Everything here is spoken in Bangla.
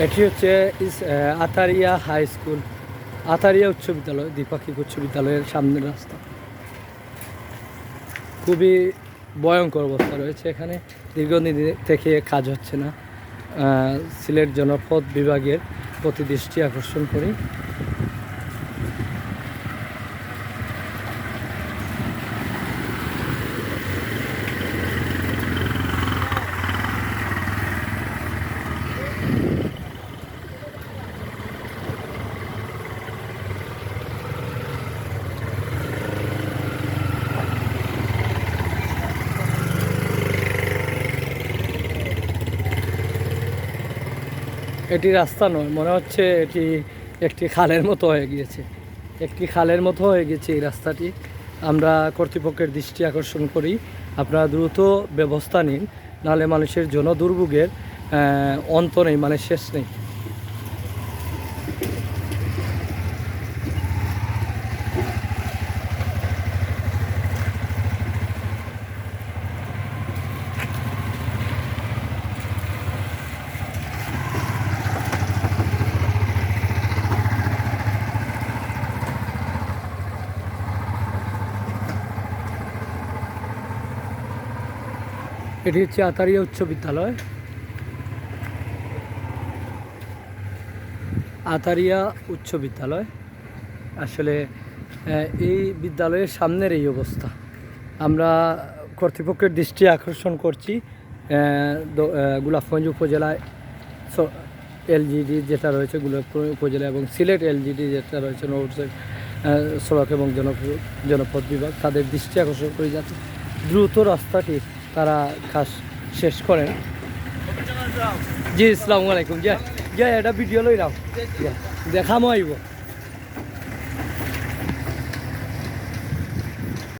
এটি হচ্ছে আতারিয়া হাই স্কুল, আতারিয়া উচ্চ বিদ্যালয়, দ্বিপাক্ষিক উচ্চ বিদ্যালয়ের সামনের রাস্তা। খুবই ভয়ঙ্কর অবস্থা রয়েছে এখানে, দীর্ঘদিন থেকে কাজ হচ্ছে না। সিলেট জনপদ বিভাগের প্রতি দৃষ্টি আকর্ষণ করি। এটি রাস্তা নয়, মনে হচ্ছে এটি একটি খালের মতো হয়ে গিয়েছে, একটি খালের মতো হয়ে গেছে এই রাস্তাটি। আমরা কর্তৃপক্ষের দৃষ্টি আকর্ষণ করি, আপনারা দ্রুত ব্যবস্থা নিন, নাহলে মানুষের জনদুর্ভোগের অন্ত নেই, মানে শেষ নেই। এটি হচ্ছে আতারিয়া উচ্চ বিদ্যালয়, আতারিয়া উচ্চ বিদ্যালয়। আসলে এই বিদ্যালয়ের সামনের এই অবস্থা। আমরা কর্তৃপক্ষের দৃষ্টি আকর্ষণ করছি, গোলাপগঞ্জ উপজেলায় এলজিডি যেটা রয়েছে গোলাপগঞ্জ উপজেলা এবং সিলেট এলজিডি যেটা রয়েছে নৌসের সড়ক এবং জনপদ বিভাগ, তাদের দৃষ্টি আকর্ষণ করে যাতে দ্রুত রাস্তাটি তারা কাজ শেষ করেন। জি আসসালামু আলাইকুম। এটা ভিডিও লই রাও, দেখামো আইব।